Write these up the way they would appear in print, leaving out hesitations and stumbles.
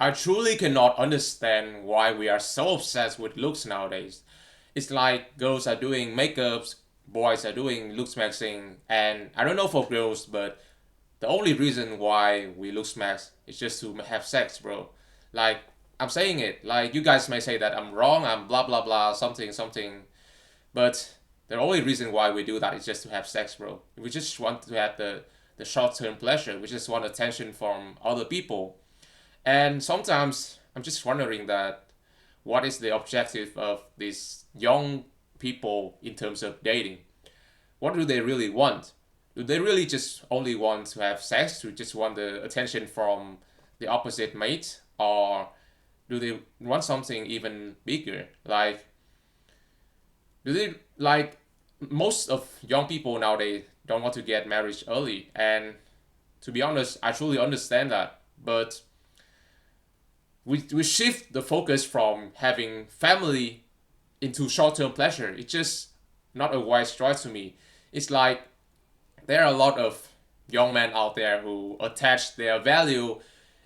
I truly cannot understand why we are so obsessed with looks nowadays. It's like girls are doing makeups, boys are doing looks maxing, and I don't know for girls, but the only reason why we looks max is just to have sex, bro. Like, I'm saying it. Like, you guys may say that I'm wrong, I'm blah blah blah, something something, but the only reason why we do that is just to have sex, bro. We just want to have the short term pleasure. We just want attention from other people. And sometimes I'm just wondering that what is the objective of these young people in terms of dating? What do they really want? Do they really just only want to have sex, to just want the attention from the opposite mate? Or do they want something even bigger? Like, do they, like, most of young people nowadays don't want to get married early. And to be honest, I truly understand that. But we shift the focus from having family into short-term pleasure. It's just not a wise choice to me. It's like there are a lot of young men out there who attach their value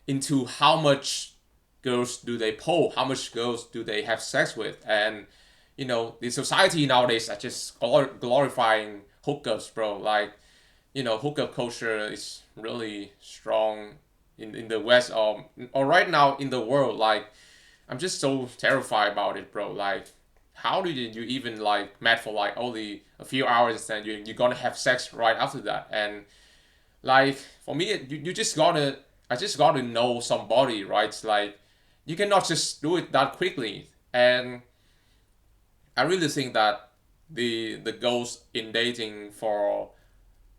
into how much girls do they pull, how much girls do they have sex with, and the society nowadays are just glorifying hookups, bro. Like, hookup culture is really strong in the West, or right now in the world. Like, I'm just so terrified about it, bro. Like, how did you even like met for like only a few hours and you're gonna have sex right after that? And like for me, you just gotta I just gotta know somebody, right? It's like you cannot just do it that quickly. And I really think that the goals in dating for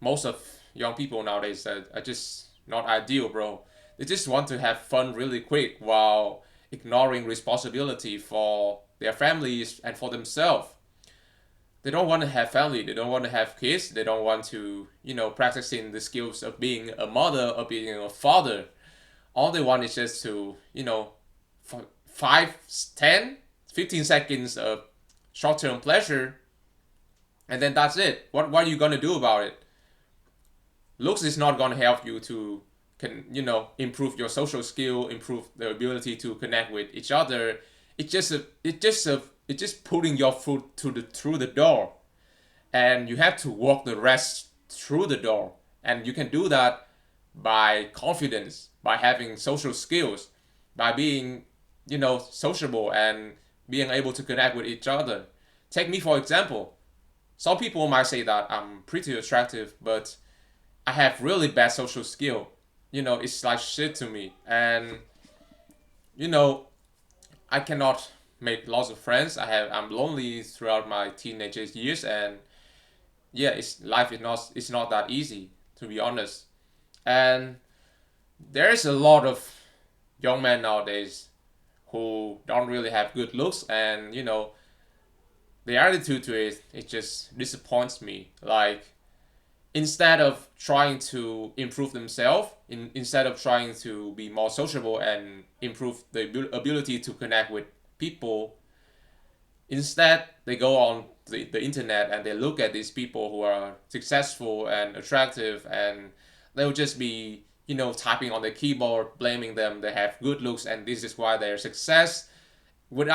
most of young people nowadays are just not ideal, bro. They just want to have fun really quick while ignoring responsibility for their families and for themselves. They don't want to have family. They don't want to have kids. They don't want to, practicing the skills of being a mother or being a father. All they want is just to, 5, 10, 15 seconds of short-term pleasure, and then that's it. What are you gonna do about it? Looks is not gonna help you to improve your social skill, improve the ability to connect with each other. It's just putting your foot to the through the door, and you have to walk the rest through the door. And you can do that by confidence, by having social skills, by being sociable and being able to connect with each other. Take me for example. Some people might say that I'm pretty attractive, but I have really bad social skill. It's like shit to me. And you know, I cannot make lots of friends. I'm lonely throughout my teenage years, and yeah, life is not that easy, to be honest. And there's a lot of young men nowadays who don't really have good looks, and the attitude to it just disappoints me. Like, instead of trying to improve themselves, instead of trying to be more sociable and improve the ability to connect with people, instead they go on the internet and they look at these people who are successful and attractive, and they'll just be typing on the keyboard, blaming them. They have good looks and this is why they're success, with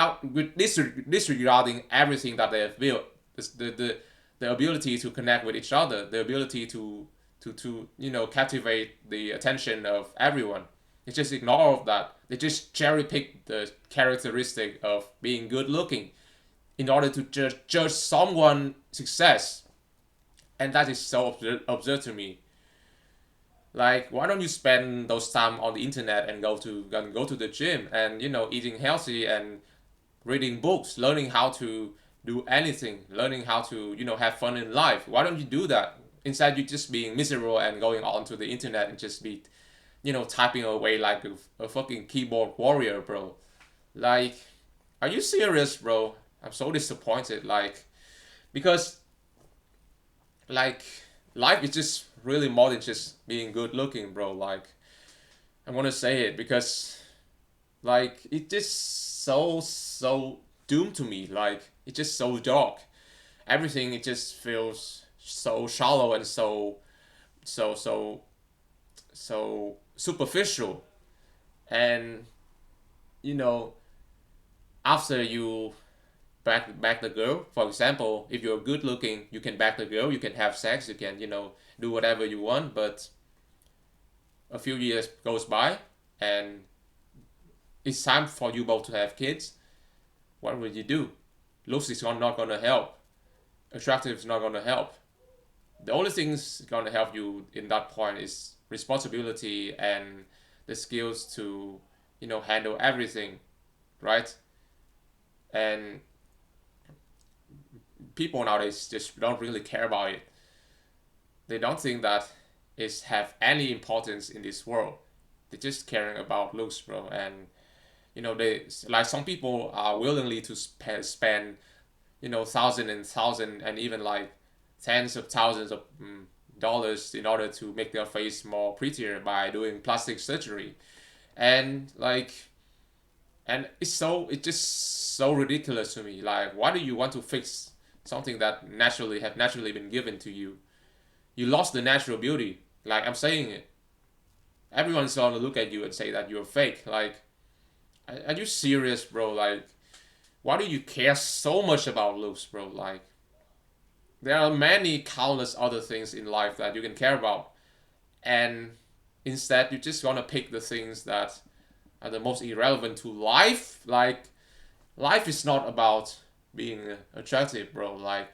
disregarding everything that they have built. The ability to connect with each other, the ability to captivate the attention of everyone. They just ignore all of that. They just cherry pick the characteristic of being good looking in order to judge someone's success. And that is so absurd to me. Like, why don't you spend those time on the internet and go to the gym and eating healthy and reading books, learning how to do anything, learning how to have fun in life? Why don't you do that? Instead, you just being miserable and going onto the internet and just be typing away like a fucking keyboard warrior, bro. Like, are you serious, bro? I'm so disappointed. Like, because like life is just really more than just being good looking, bro. Like, I want to say it because like it just so doomed to me. Like, it's just so dark. Everything, it just feels so shallow and so so superficial. And you know, after you back the girl, for example, if you're good looking, you can back the girl, you can have sex, you can, do whatever you want. But a few years goes by, and it's time for you both to have kids. What will you do? Looks is not gonna help. Attractive is not gonna help. The only things gonna help you in that point is responsibility and the skills to, handle everything, right? And people nowadays just don't really care about it. They don't think that it have any importance in this world. They're just caring about looks, bro. And they, like, some people are willingly to spend, thousand and thousand and even like tens of thousands of dollars in order to make their face more prettier by doing plastic surgery. And like, and it's just so ridiculous to me. Like, why do you want to fix something that naturally been given to you? You lost the natural beauty. Like, I'm saying it, everyone's gonna look at you and say that you're fake. Like, are you serious, bro? Like, why do you care so much about looks, bro? Like, there are many countless other things in life that you can care about, and instead you just want to pick the things that are the most irrelevant to life. Like, life is not about being attractive, bro. Like,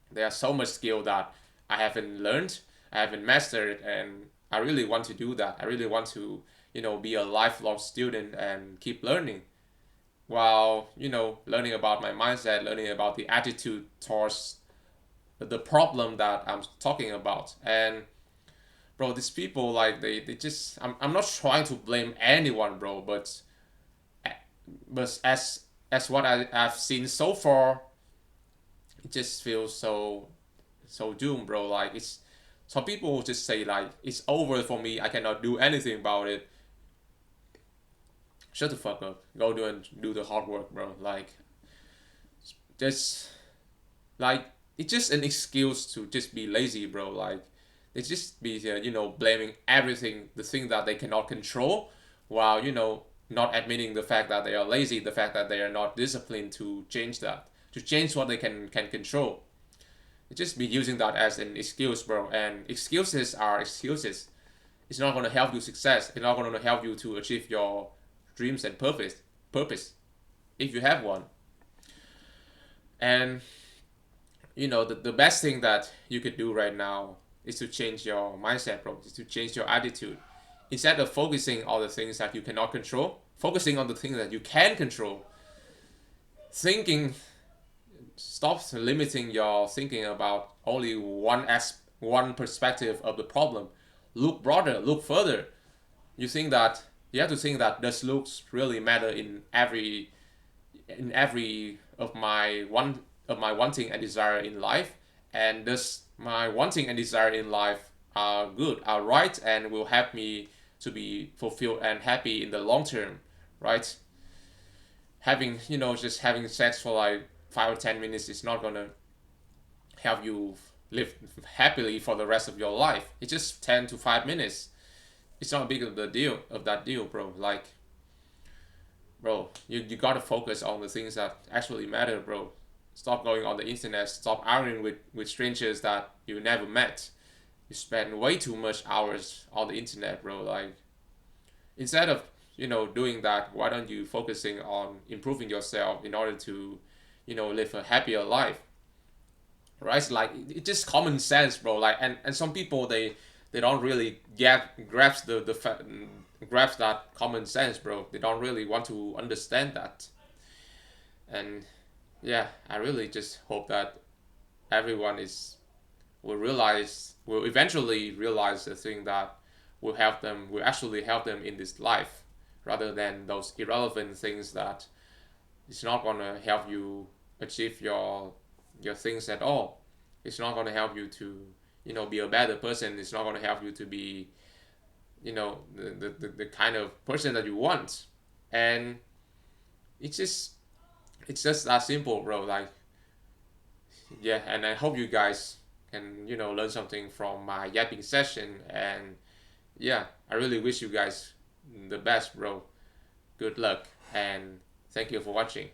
there's so much skill that I haven't learned, I haven't mastered, and I really want to do that. I really want to, be a lifelong student and keep learning while, learning about my mindset, learning about the attitude towards the problem that I'm talking about. And bro, these people, like, they just, I'm not trying to blame anyone, bro, but as what I've seen so far, it just feels so doomed, bro. Like, it's, some people just say like it's over for me, I cannot do anything about it. Shut the fuck up, go do the hard work, bro. Like, just, like, it's just an excuse to just be lazy, bro. Like, they just be blaming everything, the thing that they cannot control, while not admitting the fact that they are lazy, the fact that they are not disciplined to change that, to change what they can control. They just be using that as an excuse, bro. And excuses are excuses. It's not gonna help you success. It's not gonna help you to achieve your dreams and purpose, if you have one. And the best thing that you could do right now is to change your mindset, bro. Is to change your attitude. Instead of focusing on the things that you cannot control, focusing on the things that you can control. Thinking, stop limiting your thinking about only one perspective of the problem. Look broader, look further. You have to think that does looks really matter in every of my wanting and desire in life, and does my wanting and desire in life are good, are right, and will help me to be fulfilled and happy in the long term, right? Having, just having sex for like 5 or 10 minutes is not gonna help you live happily for the rest of your life. It's just 10 to 5 minutes. It's not big of the deal of that deal, bro. Like, bro, you gotta focus on the things that actually matter, bro. Stop going on the internet. Stop arguing with strangers that you never met. You spend way too much hours on the internet, bro. Like, instead of doing that, why don't you focusing on improving yourself in order to live a happier life, right? It's like, it's just common sense, bro. Like, and some people, they don't really grasp grasp that common sense, bro. They don't really want to understand that. And yeah, I really just hope that everyone is will eventually realize the thing that will actually help them in this life, rather than those irrelevant things that it's not gonna help you achieve your things at all. It's not gonna help you to be a better person. It's not gonna help you to be the kind of person that you want. And it's just it's just that simple, bro. Like, yeah, and I hope you guys can learn something from my yapping session. And yeah, I really wish you guys the best, bro. Good luck. and thank you for watching.